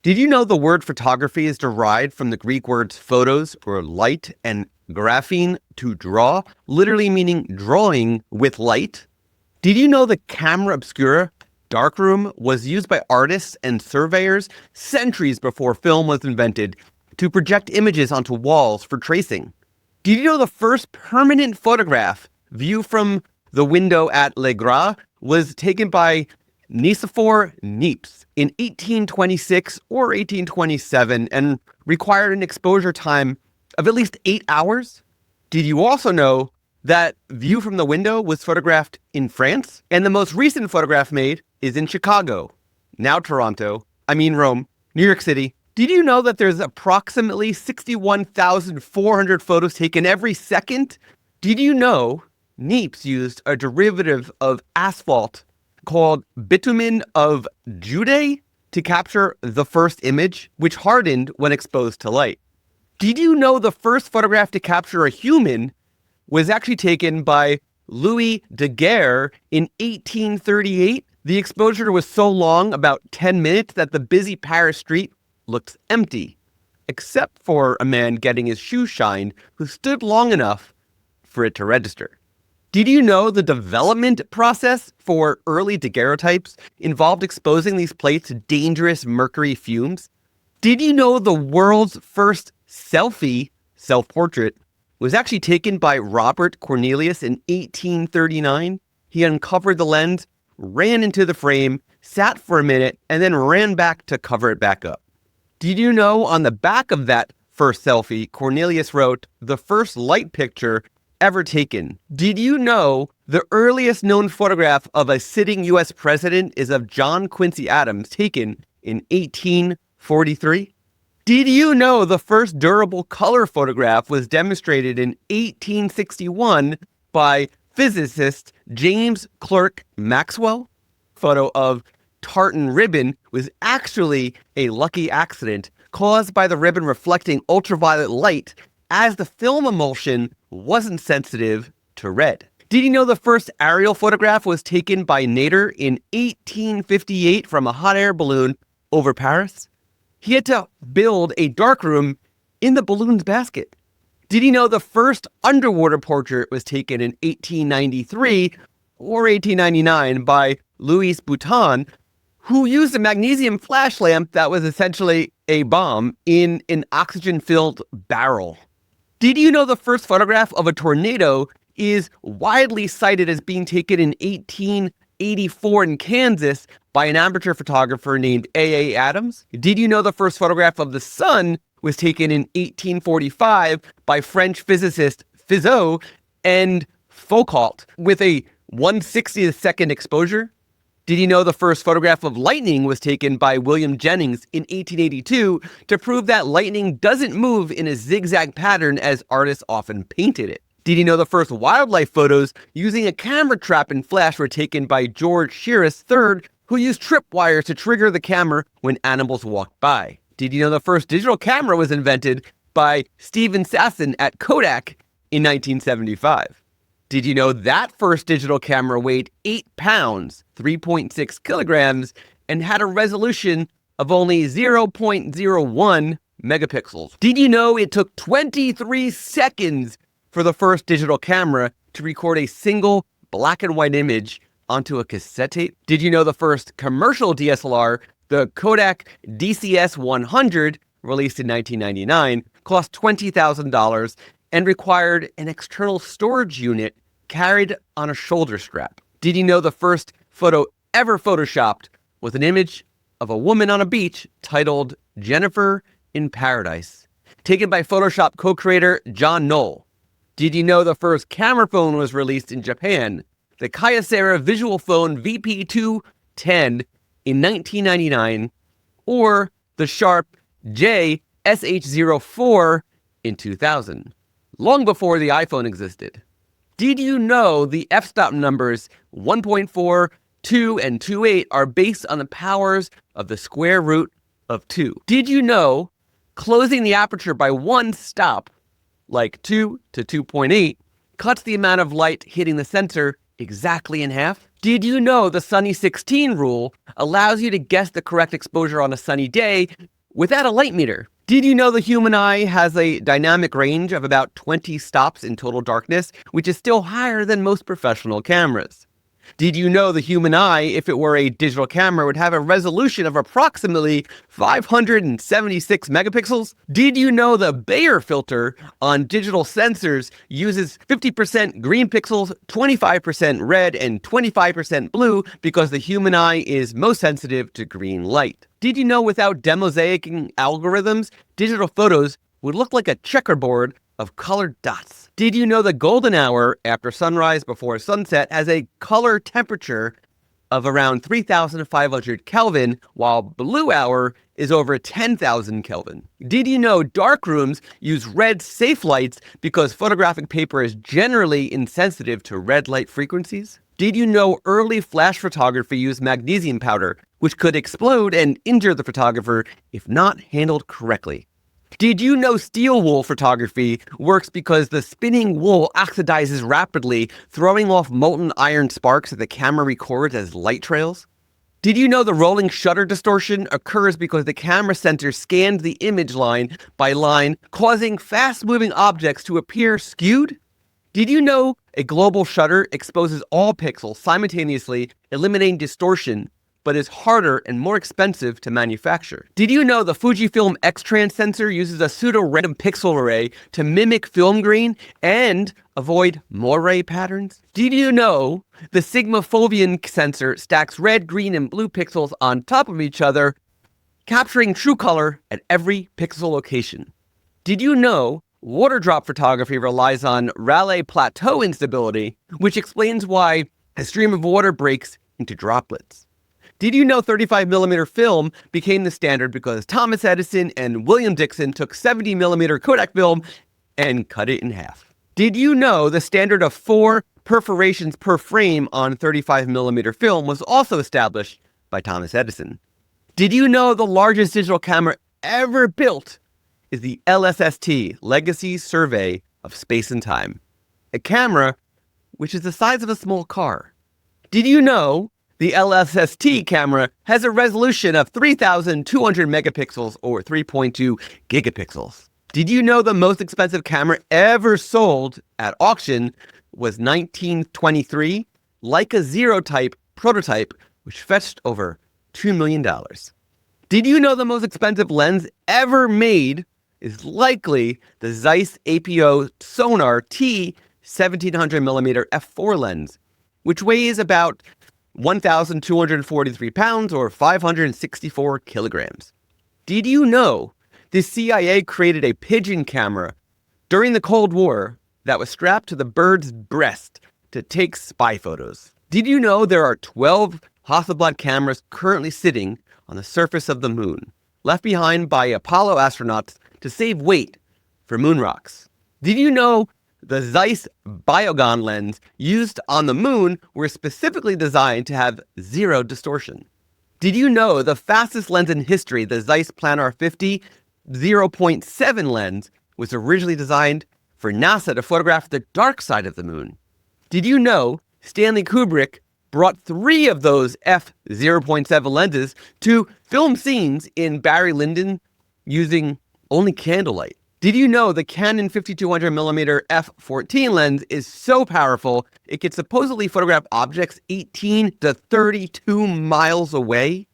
Did you know the word photography is derived from the Greek words photos or light and graphene to draw, literally meaning drawing with light? Did you know the camera obscura, darkroom, was used by artists and surveyors centuries before film was invented to project images onto walls for tracing? Did you know the first permanent photograph, view from the window at Le Gras, was taken by Nicephore Niepce in 1826 or 1827 and required an exposure time of at least 8 hours? Did you also know that view from the window was photographed in France? And the most recent photograph made is in Chicago, now Toronto, Rome, New York City. Did you know that there's approximately 61,400 photos taken every second? Did you know Niepce used a derivative of asphalt called bitumen of Judae to capture the first image, which hardened when exposed to light? Did you know the first photograph to capture a human was actually taken by Louis Daguerre in 1838? The exposure was so long, about 10 minutes, that the busy Paris street looked empty, except for a man getting his shoes shined who stood long enough for it to register. Did you know the development process for early daguerreotypes involved exposing these plates to dangerous mercury fumes? Did you know the world's first selfie, self-portrait, was actually taken by Robert Cornelius in 1839? He uncovered the lens, ran into the frame, sat for a minute, and then ran back to cover it back up. Did you know on the back of that first selfie, Cornelius wrote, "The first light picture ever taken"? Did you know the earliest known photograph of a sitting U.S. president is of John Quincy Adams, taken in 1843? Did you know the first durable color photograph was demonstrated in 1861 by physicist James Clerk Maxwell? Photo of tartan ribbon was actually a lucky accident caused by the ribbon reflecting ultraviolet light as the film emulsion wasn't sensitive to red. Did you know the first aerial photograph was taken by Nader in 1858 from a hot air balloon over Paris? He had to build a darkroom in the balloon's basket. Did you know the first underwater portrait was taken in 1893 or 1899 by Louis Boutin, who used a magnesium flash lamp that was essentially a bomb in an oxygen-filled barrel? Did you know the first photograph of a tornado is widely cited as being taken in 1884 in Kansas by an amateur photographer named A.A. Adams? Did you know the first photograph of the sun was taken in 1845 by French physicist Fizeau and Foucault with a 1/60th second exposure? Did you know the first photograph of lightning was taken by William Jennings in 1882 to prove that lightning doesn't move in a zigzag pattern as artists often painted it? Did you know the first wildlife photos using a camera trap and flash were taken by George Shiras III, who used tripwires to trigger the camera when animals walked by? Did you know the first digital camera was invented by Steven Sasson at Kodak in 1975? Did you know that first digital camera weighed 8 pounds, 3.6 kilograms, and had a resolution of only 0.01 megapixels? Did you know it took 23 seconds for the first digital camera to record a single black and white image onto a cassette tape? Did you know the first commercial DSLR, the Kodak DCS-100, released in 1999, cost $20,000 and required an external storage unit carried on a shoulder strap? Did you know the first photo ever photoshopped was an image of a woman on a beach titled Jennifer in Paradise, taken by Photoshop co-creator John Knoll? Did you know the first camera phone was released in Japan, the Kyocera Visual Phone VP210 in 1999, or the Sharp JSH04 in 2000, long before the iPhone existed? Did you know the f-stop numbers 1.4, 2, and 2.8 are based on the powers of the square root of 2? Did you know closing the aperture by one stop, like 2 to 2.8, cuts the amount of light hitting the sensor exactly in half? Did you know the sunny 16 rule allows you to guess the correct exposure on a sunny day without a light meter? Did you know the human eye has a dynamic range of about 20 stops in total darkness, which is still higher than most professional cameras? Did you know the human eye, if it were a digital camera, would have a resolution of approximately 576 megapixels? Did you know the Bayer filter on digital sensors uses 50% green pixels, 25% red, and 25% blue because the human eye is most sensitive to green light? Did you know without demosaicing algorithms, digital photos would look like a checkerboard of colored dots? Did you know the golden hour after sunrise before sunset has a color temperature of around 3,500 Kelvin, while blue hour is over 10,000 Kelvin? Did you know dark rooms use red safe lights because photographic paper is generally insensitive to red light frequencies? Did you know early flash photography used magnesium powder, which could explode and injure the photographer if not handled correctly? Did you know steel wool photography works because the spinning wool oxidizes rapidly, throwing off molten iron sparks that the camera records as light trails? Did you know the rolling shutter distortion occurs because the camera sensor scans the image line by line, causing fast-moving objects to appear skewed? Did you know a global shutter exposes all pixels simultaneously, eliminating distortion, but is harder and more expensive to manufacture? Did you know the Fujifilm X-Trans sensor uses a pseudo-random pixel array to mimic film grain and avoid moire patterns? Did you know the Sigma Foveon sensor stacks red, green, and blue pixels on top of each other, capturing true color at every pixel location? Did you know water drop photography relies on Rayleigh plateau instability, which explains why a stream of water breaks into droplets? Did you know 35mm film became the standard because Thomas Edison and William Dixon took 70mm Kodak film and cut it in half? Did you know the standard of 4 perforations per frame on 35mm film was also established by Thomas Edison? Did you know the largest digital camera ever built is the LSST, Legacy Survey of Space and Time, a camera which is the size of a small car? Did you know the LSST camera has a resolution of 3,200 megapixels or 3.2 gigapixels? Did you know the most expensive camera ever sold at auction was 1923 Leica Zero type prototype, which fetched over $2 million? Did you know the most expensive lens ever made is likely the Zeiss APO Sonar T 1700mm f4 lens, which weighs about 1,243 pounds or 564 kilograms. Did you know the CIA created a pigeon camera during the Cold War that was strapped to the bird's breast to take spy photos? Did you know there are 12 Hasselblad cameras currently sitting on the surface of the moon, left behind by Apollo astronauts to save weight for moon rocks? Did you know the Zeiss Biogon lens used on the moon were specifically designed to have zero distortion? Did you know the fastest lens in history, the Zeiss Planar 50 0.7 lens, was originally designed for NASA to photograph the dark side of the moon? Did you know Stanley Kubrick brought 3 of those f/0.7 lenses to film scenes in Barry Lyndon using only candlelight? Did you know the Canon 5200mm f/14 lens is so powerful it can supposedly photograph objects 18 to 32 miles away?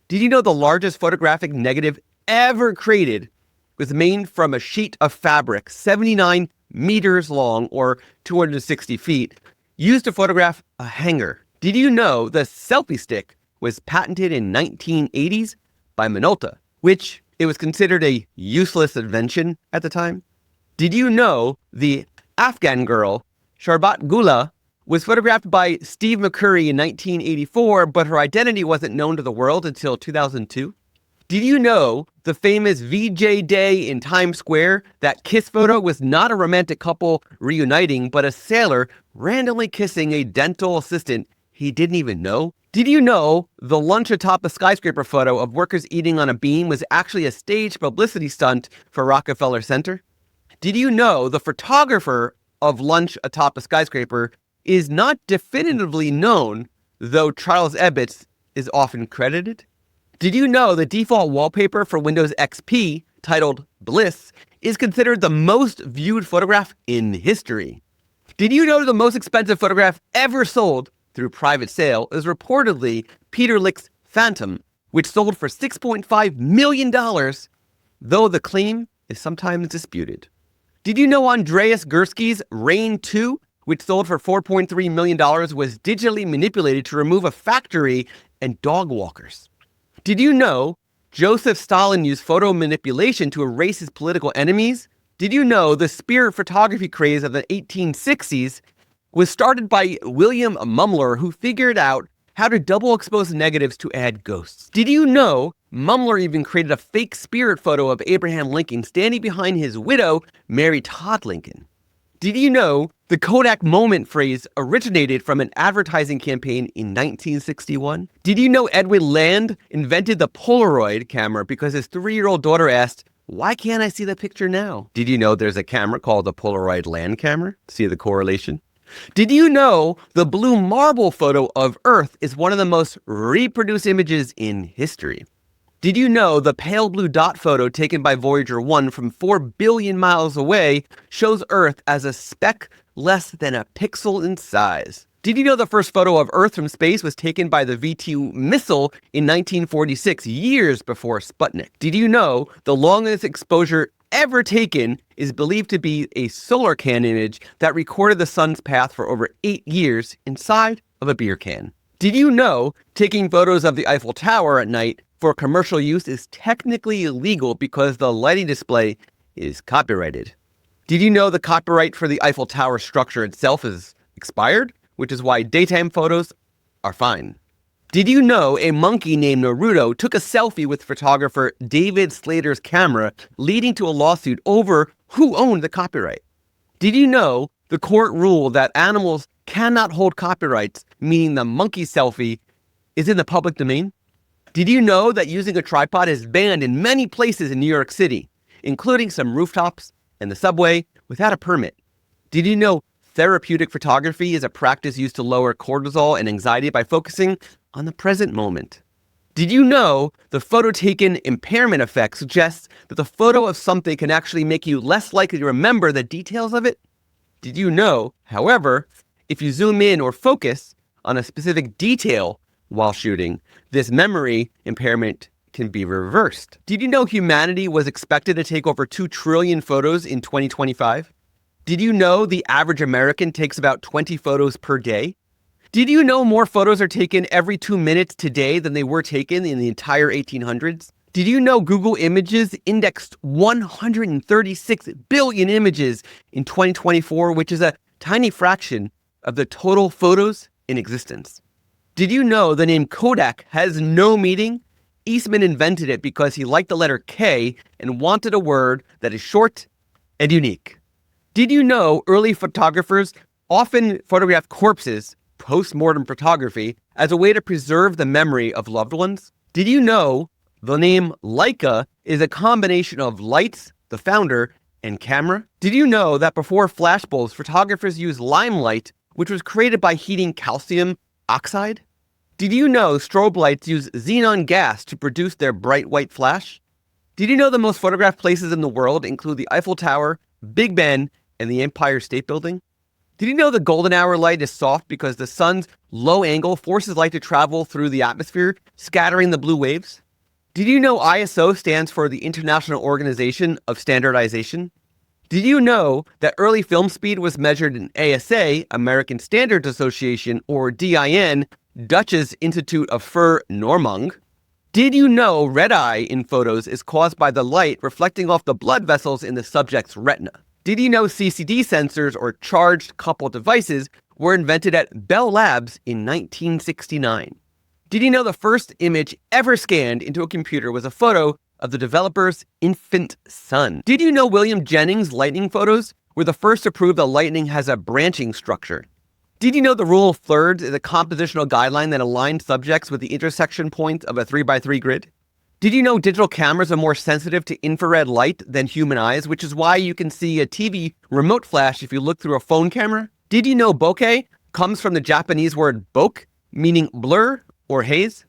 Did you know the largest photographic negative ever created was made from a sheet of fabric 79 meters long or 260 feet, used to photograph a hanger? Did you know the selfie stick was patented in 1980s by Minolta, which it was considered a useless invention at the time? Did you know the Afghan girl, Sharbat Gula, was photographed by Steve McCurry in 1984, but her identity wasn't known to the world until 2002? Did you know the famous VJ Day in Times Square, that kiss photo was not a romantic couple reuniting, but a sailor randomly kissing a dental assistant he didn't even know? Did you know the lunch atop a skyscraper photo of workers eating on a beam was actually a staged publicity stunt for Rockefeller Center? Did you know the photographer of lunch atop a skyscraper is not definitively known, though Charles Ebbets is often credited? Did you know the default wallpaper for Windows XP, titled Bliss, is considered the most viewed photograph in history? Did you know the most expensive photograph ever sold through private sale is reportedly Peter Lick's Phantom, which sold for $6.5 million, though the claim is sometimes disputed? Did you know Andreas Gursky's Rain 2, which sold for $4.3 million, was digitally manipulated to remove a factory and dog walkers? Did you know Joseph Stalin used photo manipulation to erase his political enemies? Did you know the spirit photography craze of the 1860s was started by William Mumler, who figured out how to double expose negatives to add ghosts? Did you know Mumler even created a fake spirit photo of Abraham Lincoln standing behind his widow, Mary Todd Lincoln? Did you know the Kodak moment phrase originated from an advertising campaign in 1961? Did you know Edwin Land invented the Polaroid camera because his 3-year-old daughter asked, "Why can't I see the picture now?" Did you know there's a camera called the Polaroid Land camera? See the correlation? Did you know the blue marble photo of Earth is one of the most reproduced images in history? Did you know the pale blue dot photo taken by Voyager 1 from 4 billion miles away shows Earth as a speck less than a pixel in size? Did you know the first photo of Earth from space was taken by the V-2 missile in 1946, years before Sputnik? Did you know the longest exposure ever taken is believed to be a solar can image that recorded the sun's path for over 8 years inside of a beer can? Did you know taking photos of the Eiffel Tower at night for commercial use is technically illegal because the lighting display is copyrighted? Did you know the copyright for the Eiffel Tower structure itself is expired, which is why daytime photos are fine? Did you know a monkey named Naruto took a selfie with photographer David Slater's camera, leading to a lawsuit over who owned the copyright? Did you know the court ruled that animals cannot hold copyrights, meaning the monkey selfie is in the public domain? Did you know that using a tripod is banned in many places in New York City, including some rooftops and the subway, without a permit? Did you know therapeutic photography is a practice used to lower cortisol and anxiety by focusing on the present moment? Did you know the photo taken impairment effect suggests that the photo of something can actually make you less likely to remember the details of it? Did you know, however, if you zoom in or focus on a specific detail while shooting, this memory impairment can be reversed? Did you know humanity was expected to take over 2 trillion photos in 2025? Did you know the average American takes about 20 photos per day? Did you know more photos are taken every 2 minutes today than they were taken in the entire 1800s? Did you know Google Images indexed 136 billion images in 2024, which is a tiny fraction of the total photos in existence? Did you know the name Kodak has no meaning? Eastman invented it because he liked the letter K and wanted a word that is short and unique. Did you know early photographers often photographed corpses, post-mortem photography, as a way to preserve the memory of loved ones? Did you know the name Leica is a combination of lights, the founder, and camera? Did you know that before flashbulbs, photographers used limelight, which was created by heating calcium oxide? Did you know strobe lights use xenon gas to produce their bright white flash? Did you know the most photographed places in the world include the Eiffel Tower, Big Ben, and the Empire State Building? Did you know the golden hour light is soft because the sun's low angle forces light to travel through the atmosphere, scattering the blue waves? Did you know ISO stands for the International Organization of Standardization? Did you know that early film speed was measured in ASA, American Standards Association, or DIN, Dutch's Institute of Fur Normung? Did you know red eye in photos is caused by the light reflecting off the blood vessels in the subject's retina? Did you know CCD sensors, or charged coupled devices, were invented at Bell Labs in 1969? Did you know the first image ever scanned into a computer was a photo of the developer's infant son? Did you know William Jennings' lightning photos were the first to prove that lightning has a branching structure? Did you know the rule of thirds is a compositional guideline that aligns subjects with the intersection points of a 3x3 grid? Did you know digital cameras are more sensitive to infrared light than human eyes, which is why you can see a TV remote flash if you look through a phone camera? Did you know bokeh comes from the Japanese word bok, meaning blur or haze?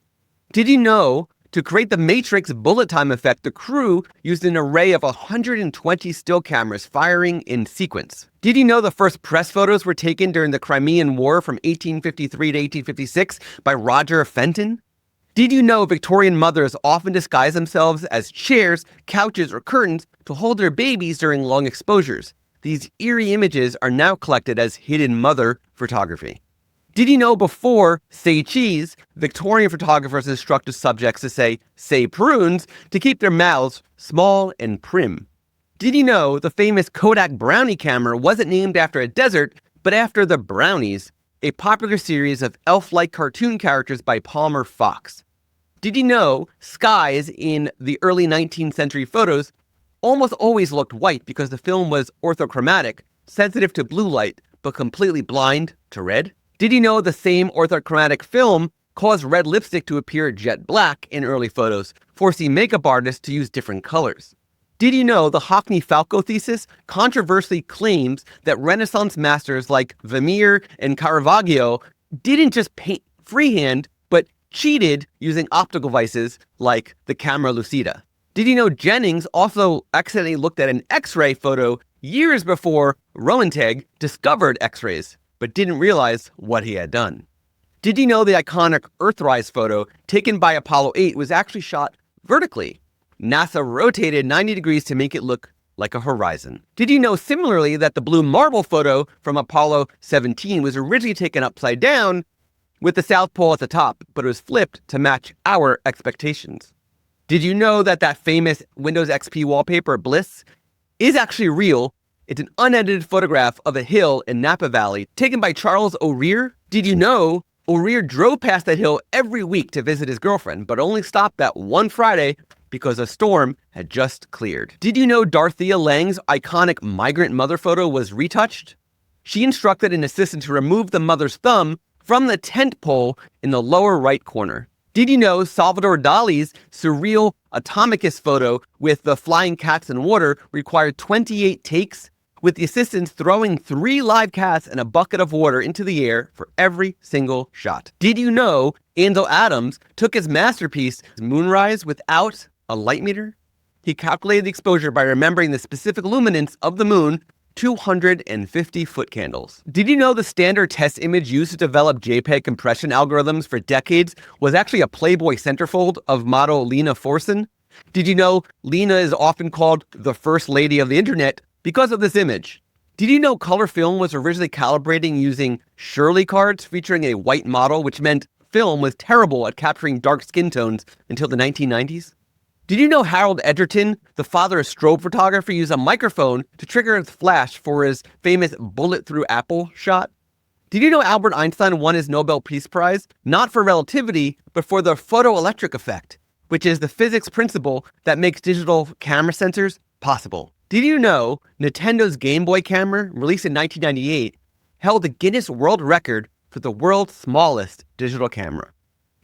Did you know to create the Matrix bullet time effect, the crew used an array of 120 still cameras firing in sequence? Did you know the first press photos were taken during the Crimean War from 1853 to 1856 by Roger Fenton? Did you know Victorian mothers often disguise themselves as chairs, couches, or curtains to hold their babies during long exposures? These eerie images are now collected as hidden mother photography. Did you know before say cheese, Victorian photographers instructed subjects to say prunes to keep their mouths small and prim? Did you know the famous Kodak Brownie camera wasn't named after a desert, but after the Brownies, a popular series of elf-like cartoon characters by Palmer Fox? Did you know skies in the early 19th century photos almost always looked white because the film was orthochromatic, sensitive to blue light, but completely blind to red? Did you know the same orthochromatic film caused red lipstick to appear jet black in early photos, forcing makeup artists to use different colors? Did you know the Hockney-Falco thesis controversially claims that Renaissance masters like Vermeer and Caravaggio didn't just paint freehand, but cheated using optical devices like the camera lucida? Did you know Jennings also accidentally looked at an X-ray photo years before Roentgen discovered X-rays, but didn't realize what he had done? Did you know the iconic Earthrise photo taken by Apollo 8 was actually shot vertically? NASA rotated 90 degrees to make it look like a horizon. Did you know similarly that the blue marble photo from Apollo 17 was originally taken upside down with the South Pole at the top, but it was flipped to match our expectations? Did you know that famous Windows XP wallpaper, Bliss, is actually real? It's an unedited photograph of a hill in Napa Valley taken by Charles O'Rear. Did you know O'Rear drove past that hill every week to visit his girlfriend, but only stopped that one Friday because a storm had just cleared? Did you know Dorothea Lange's iconic migrant mother photo was retouched? She instructed an assistant to remove the mother's thumb from the tent pole in the lower right corner. Did you know Salvador Dali's surreal Atomicus photo with the flying cats in water required 28 takes, with the assistants throwing 3 live cats and a bucket of water into the air for every single shot? Did you know Ansel Adams took his masterpiece, Moonrise, without a light meter? He calculated the exposure by remembering the specific luminance of the moon, 250 foot candles. Did you know the standard test image used to develop JPEG compression algorithms for decades was actually a Playboy centerfold of model Lena Forson? Did you know Lena is often called the first lady of the internet because of this image? Did you know color film was originally calibrating using Shirley cards featuring a white model, which meant film was terrible at capturing dark skin tones until the 1990s? Did you know Harold Edgerton, the father of strobe photography, used a microphone to trigger its flash for his famous bullet through apple shot? Did you know Albert Einstein won his Nobel Peace Prize not for relativity, but for the photoelectric effect, which is the physics principle that makes digital camera sensors possible? Did you know Nintendo's Game Boy camera, released in 1998, held the Guinness World Record for the world's smallest digital camera?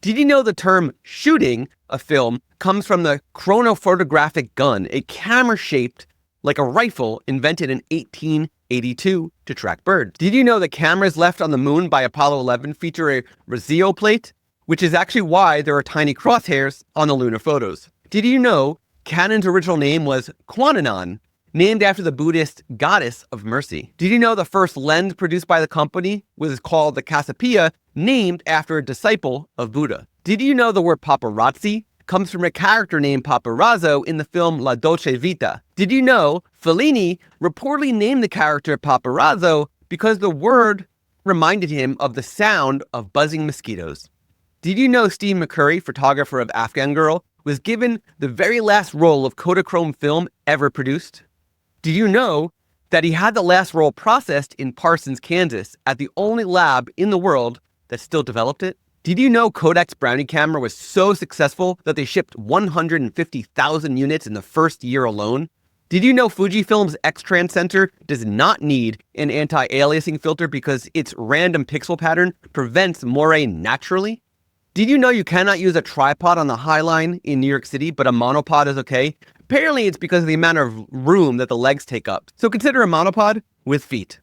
Did you know the term shooting a film comes from the chronophotographic gun, a camera shaped like a rifle invented in 1882 to track birds? Did you know the cameras left on the moon by Apollo 11 feature a Razio plate, which is actually why there are tiny crosshairs on the lunar photos? Did you know Canon's original name was Kwananon, named after the Buddhist goddess of mercy? Did you know the first lens produced by the company was called the Cassiopeia, named after a disciple of Buddha? Did you know the word paparazzi comes from a character named Paparazzo in the film La Dolce Vita? Did you know Fellini reportedly named the character Paparazzo because the word reminded him of the sound of buzzing mosquitoes? Did you know Steve McCurry, photographer of Afghan Girl, was given the very last roll of Kodachrome film ever produced? Did you know that he had the last roll processed in Parsons, Kansas, at the only lab in the world that still developed it? Did you know Kodak's Brownie camera was so successful that they shipped 150,000 units in the first year alone? Did you know Fujifilm's X-Trans sensor does not need an anti-aliasing filter because its random pixel pattern prevents moire naturally? Did you know you cannot use a tripod on the High Line in New York City, but a monopod is okay? Apparently it's because of the amount of room that the legs take up. So consider a monopod with feet.